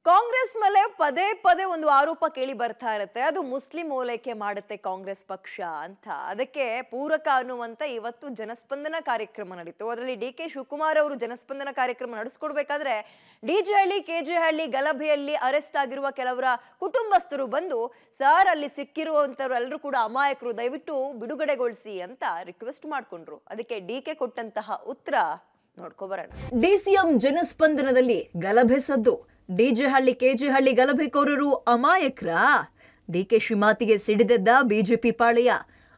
ಕಾಂಗ್ರೆಸ್ ಮೇಲೆ ಪದೇ ಪದೇ ಒಂದು ಆರೋಪ ಕೇಳಿ ಬರ್ತಾ ಇರುತ್ತೆ. ಅದು ಮುಸ್ಲಿಂ ಓಲೈಕೆ ಮಾಡುತ್ತೆ ಕಾಂಗ್ರೆಸ್ ಪಕ್ಷ ಅಂತ. ಅದಕ್ಕೆ ಪೂರಕ ಅನ್ನುವಂತ ಇವತ್ತು ಜನಸ್ಪಂದನ ಕಾರ್ಯಕ್ರಮ ನಡೀತು. ಅದರಲ್ಲಿ ಡಿ.ಕೆ. ಶಿವಕುಮಾರ್ ಅವರು ಜನಸ್ಪಂದನ ಕಾರ್ಯಕ್ರಮ ನಡೆಸಿಕೊಡ್ಬೇಕಾದ್ರೆ ಡಿಜೆ ಹಳ್ಳಿ ಕೆಜೆ ಹಳ್ಳಿ ಗಲಭೆಯಲ್ಲಿ ಅರೆಸ್ಟ್ ಆಗಿರುವ ಕೆಲವರ ಕುಟುಂಬಸ್ಥರು ಬಂದು ಸರ್ ಅಲ್ಲಿ ಸಿಕ್ಕಿರುವಂತವರು ಎಲ್ಲರೂ ಕೂಡ ಅಮಾಯಕರು, ದಯವಿಟ್ಟು ಬಿಡುಗಡೆಗೊಳಿಸಿ ಅಂತ ರಿಕ್ವೆಸ್ಟ್ ಮಾಡ್ಕೊಂಡ್ರು. ಅದಕ್ಕೆ ಡಿ.ಕೆ. ಕೊಟ್ಟಂತಹ ಉತ್ತರ ನೋಡ್ಕೊಬರೋಣ. ಡಿಸಿಎಂ ಜನಸ್ಪಂದನದಲ್ಲಿ ಗಲಭೆ ಸದ್ದು. ಡಿಜೆ ಹಳ್ಳಿ ಕೆಜೆ ಹಳ್ಳಿ ಗಲಭೆಕೋರರು ಅಮಾಯಕರಾ? ಡಿ.ಕೆ. ಮಾತಿಗೆ ಸಿಡಿದೆದ್ದ ಬಿಜೆಪಿ ಪಾಳೆಯ.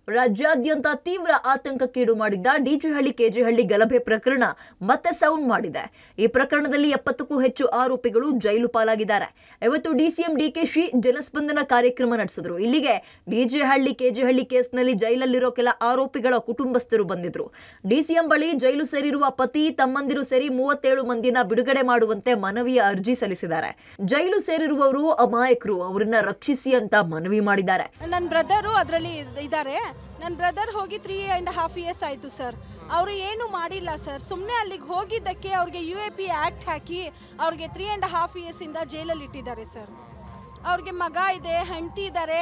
ರಾಜ್ಯಾದ್ಯಂತ ತೀವ್ರ ಆತಂಕಕ್ಕೀಡು ಮಾಡಿದ್ದ ಡಿಜೆ ಹಳ್ಳಿ ಕೆಜೆ ಹಳ್ಳಿ ಗಲಭೆ ಪ್ರಕರಣ ಮತ್ತೆ ಸೌಂಡ್ ಮಾಡಿದೆ. ಈ ಪ್ರಕರಣದಲ್ಲಿ 70ಕ್ಕೂ ಹೆಚ್ಚು ಆರೋಪಿಗಳು ಜೈಲು ಪಾಲಾಗಿದ್ದಾರೆ. ಇವತ್ತು ಡಿಸಿಎಂ ಡಿ.ಕೆ. ಜನಸ್ಪಂದನ ಕಾರ್ಯಕ್ರಮ ನಡೆಸಿದ್ರು. ಇಲ್ಲಿಗೆ ಡಿಜೆ ಹಳ್ಳಿ ಕೆಜೆ ಹಳ್ಳಿ ಕೇಸ್ನಲ್ಲಿ ಜೈಲಲ್ಲಿರೋ ಕೆಲ ಆರೋಪಿಗಳ ಕುಟುಂಬಸ್ಥರು ಬಂದಿದ್ರು. ಡಿಸಿಎಂ ಬಳಿ ಜೈಲು ಸೇರಿರುವ ಪತಿ ತಮ್ಮಂದಿರು ಸೇರಿ 37 ಮಂದಿನ ಬಿಡುಗಡೆ ಮಾಡುವಂತೆ ಮನವಿಯ ಅರ್ಜಿ ಸಲ್ಲಿಸಿದ್ದಾರೆ. ಜೈಲು ಸೇರಿರುವವರು ಅಮಾಯಕರು, ಅವರನ್ನ ರಕ್ಷಿಸಿ ಅಂತ ಮನವಿ ಮಾಡಿದ್ದಾರೆ. ನನ್ನ ಬ್ರದರು ಅದರಲ್ಲಿ ಇದ್ದಾರೆ. ನನ್ನ ಬ್ರದರ್ ಹೋಗಿ 3.5 years ಆಯಿತು ಸರ್. ಅವರು ಏನು ಮಾಡಿಲ್ಲ ಸರ್. ಸುಮ್ಮನೆ ಅಲ್ಲಿಗೆ ಹೋಗಿದ್ದಕ್ಕೆ ಅವ್ರಿಗೆ UAP ಆ್ಯಕ್ಟ್ ಹಾಕಿ ಅವ್ರಿಗೆ 3.5 years ಇಂದ ಜೈಲಲ್ಲಿ ಇಟ್ಟಿದ್ದಾರೆ ಸರ್. ಅವ್ರಿಗೆ ಮಗ ಇದೆ, ಹೆಂಡತಿ ಇದ್ದಾರೆ.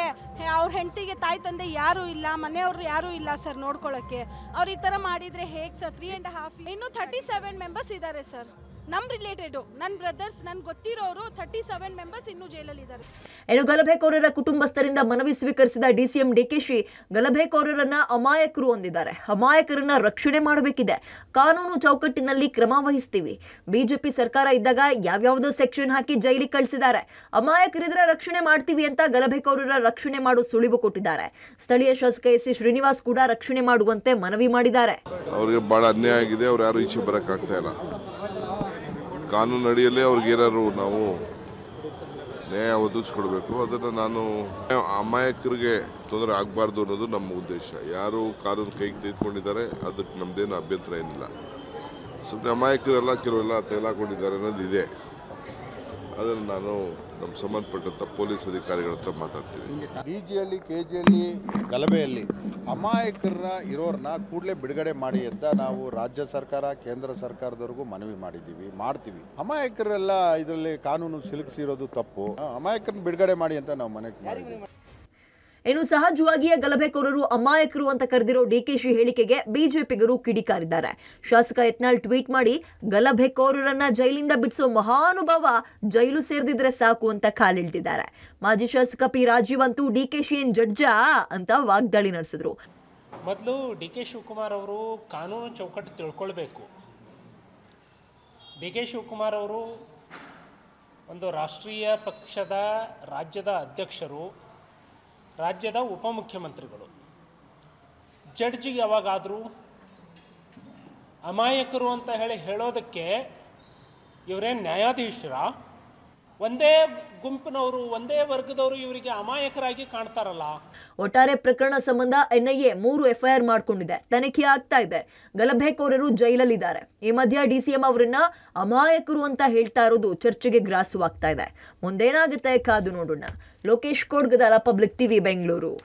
ಅವ್ರ ಹೆಂಡತಿಗೆ ತಾಯಿ ತಂದೆ ಯಾರೂ ಇಲ್ಲ, ಮನೆಯವರು ಯಾರೂ ಇಲ್ಲ ಸರ್ ನೋಡ್ಕೊಳ್ಳೋಕ್ಕೆ. ಅವ್ರು ಈ ಥರ ಮಾಡಿದರೆ ಹೇಗೆ ಸರ್? 3.5 ಇನ್ನೂ 37 ಮೆಂಬರ್ಸ್ ಇದ್ದಾರೆ ಸರ್. ನಮ್ಮ ರಿಲೇಟೆಡು, ನನ್ನ ಬ್ರದರ್ಸ್, ನನ್ಗೆ ಗೊತ್ತಿರೋರು 37 ಮೆಂಬರ್ಸ್ ಇನ್ನೂ ಜೈಲಲ್ಲಿ ಇದ್ದಾರೆ. ಇನ್ನು ಗಲಭೆಕೋರರ ಕುಟುಂಬಸ್ಥರಿಂದ ಮನವಿ ಸ್ವೀಕರಿಸಿದ ಡಿಸಿಎಂ ಡಿ.ಕೆ. ಗಲಭೆಕೋರರನ್ನ ಅಮಾಯಕರು ಅಂದಿದ್ದಾರೆ. ಅಮಾಯಕರನ್ನ ರಕ್ಷಣೆ ಮಾಡಬೇಕಿದೆ, ಕಾನೂನು ಚೌಕಟ್ಟಿನಲ್ಲಿ ಕ್ರಮ ವಹಿಸ್ತೀವಿ. ಬಿಜೆಪಿ ಸರ್ಕಾರ ಇದ್ದಾಗ ಯಾವ್ಯಾವುದೋ ಸೆಕ್ಷನ್ ಹಾಕಿ ಜೈಲಿಗೆ ಕಳಿಸಿದ್ದಾರೆ. ಅಮಾಯಕರಿದ್ರೆ ರಕ್ಷಣೆ ಮಾಡ್ತೀವಿ ಅಂತ ಗಲಭೆಕೋರರ ರಕ್ಷಣೆ ಮಾಡೋ ಸುಳಿವು ಕೊಟ್ಟಿದ್ದಾರೆ. ಸ್ಥಳೀಯ ಶಾಸಕ ಎಸ್. ಶ್ರೀನಿವಾಸ್ ಕೂಡ ರಕ್ಷಣೆ ಮಾಡುವಂತೆ ಮನವಿ ಮಾಡಿದ್ದಾರೆ. ಅವರಿಗೆ ಬಹಳ ಅನ್ಯಾಯ ಆಗಿದೆ. ಅವ್ರು ಯಾರು ಈಚೆ ಬರಕ್ಕಾಗ್ತಾ ಇಲ್ಲ. ಕಾನೂನು ಅಡಿಯಲ್ಲೇ ಅವ್ರಿಗೆ ಏನಾದ್ರು ನಾವು ನ್ಯಾಯ ಒದಗಿಸ್ಕೊಡ್ಬೇಕು. ಅದನ್ನು ನಾನು ಅಮಾಯಕರಿಗೆ ತೊಂದರೆ ಆಗಬಾರ್ದು ಅನ್ನೋದು ನಮ್ಮ ಉದ್ದೇಶ. ಯಾರು ಕಾನೂನು ಕೈಗೆ ತೆಗೆದುಕೊಂಡಿದ್ದಾರೆ ಅದಕ್ಕೆ ನಮ್ಮದೇನು ಅಭ್ಯಂತರ ಏನಿಲ್ಲ. ಸುಮ್ಮನೆ ಅಮಾಯಕರೆಲ್ಲ ಕೆಲವೆಲ್ಲ ತೆಗೆದುಕೊಂಡಿದ್ದಾರೆ ಅನ್ನೋದು ಇದೆ. ಅದನ್ನು ನಾನು ನಮ್ಮ ಸಂಬಂಧಪಟ್ಟಂಥ ಪೊಲೀಸ್ ಅಧಿಕಾರಿಗಳ ಹತ್ರ ಮಾತಾಡ್ತೀನಿ. ಡಿಜೆ ಹಳ್ಳಿ ಕೆಜೆ ಹಳ್ಳಿ ಗಲಭೆಯಲ್ಲಿ ಅಮಾಯಕರನ್ನ ಇರೋರನ್ನ ಕೂಡಲೇ ಬಿಡುಗಡೆ ಮಾಡಿ ಅಂತ ನಾವು ರಾಜ್ಯ ಸರ್ಕಾರ ಕೇಂದ್ರ ಸರ್ಕಾರದವರೆಗೂ ಮನವಿ ಮಾಡ್ತೀವಿ. ಅಮಾಯಕರೆಲ್ಲ ಇದರಲ್ಲಿ ಕಾನೂನು ಸಿಲುಕಿಸಿರೋದು ತಪ್ಪು. ಅಮಾಯಕರನ್ನ ಬಿಡುಗಡೆ ಮಾಡಿ ಅಂತ ನಾವು ಮನವಿ ಮಾಡಿದ್ದೀವಿ. ಇನ್ನು ಸಹಜವಾಗಿಯೇ ಗಲಭೆಕೋರರು ಅಮಾಯಕರು ಅಂತ ಕರೆದಿರೋ ಡಿ.ಕೆ. ಹೇಳಿಕೆಗೆ ಬಿಜೆಪಿಗರು ಕಿಡಿಕಾರಿದ್ದಾರೆ. ಶಾಸಕ ಯತ್ನಾಳ್ ಟ್ವೀಟ್ ಮಾಡಿ ಗಲಭೆಕೋರರನ್ನ ಜೈಲಿಂದ ಬಿಡಿಸೋ ಮಹಾನುಭಾವ ಜೈಲು ಸೇರ್ದಿದ್ರೆ ಸಾಕು ಅಂತ ಕಾಲಿಳ್ತಿದ್ದಾರೆ. ಮಾಜಿ ಶಾಸಕ ಪಿ. ರಾಜೀವ್ ಅಂತೂ ಡಿ.ಕೆ. ಏನ್ ಜಡ್ಜಾ ಅಂತ ವಾಗ್ದಾಳಿ ನಡೆಸಿದ್ರು. ಮೊದಲು ಡಿ.ಕೆ. ಶಿವಕುಮಾರ್ ಅವರು ಕಾನೂನು ಚೌಕಟ್ಟು ತಿಳ್ಕೊಳ್ಬೇಕು. ಡಿ.ಕೆ. ಶಿವಕುಮಾರ್ ಅವರು ಒಂದು ರಾಷ್ಟ್ರೀಯ ಪಕ್ಷದ ರಾಜ್ಯದ ಅಧ್ಯಕ್ಷರು, ರಾಜ್ಯದ ಉಪಮುಖ್ಯಮಂತ್ರಿಗಳು. ಜಡ್ಜಿಗೆ ಯಾವಾಗಾದರೂ ಅಮಾಯಕರು ಅಂತ ಹೇಳೋದಕ್ಕೆ ಇವರೇನು ನ್ಯಾಯಾಧೀಶರ? ಒಂದೇ ಗುಂಪಿನವರು, ಒಂದೇ ವರ್ಗದವರು ಇವರಿಗೆ ಅಮಾಯಕರಾಗಿ ಕಾಣ್ತಾರಲ್ಲ. ಒಟ್ಟಾರೆ ಪ್ರಕರಣ ಸಂಬಂಧ NIA 3 FIR ಮಾಡಿಕೊಂಡಿದೆ. ತನಿಖೆ ಆಗ್ತಾ ಇದೆ. ಗಲಭೆಕೋರರು ಜೈಲಲ್ಲಿದ್ದಾರೆ. ಈ ಮಧ್ಯ ಡಿಸಿಎಂ ಅವರನ್ನ ಅಮಾಯಕರು ಅಂತ ಹೇಳ್ತಾ ಇರೋದು ಚರ್ಚೆಗೆ ಗ್ರಾಸವಾಗ್ತಾ ಇದೆ. ಮುಂದೇನಾಗುತ್ತೆ ಕಾದು ನೋಡೋಣ. Lokesh Kodgadala, public TV, Bengaluru.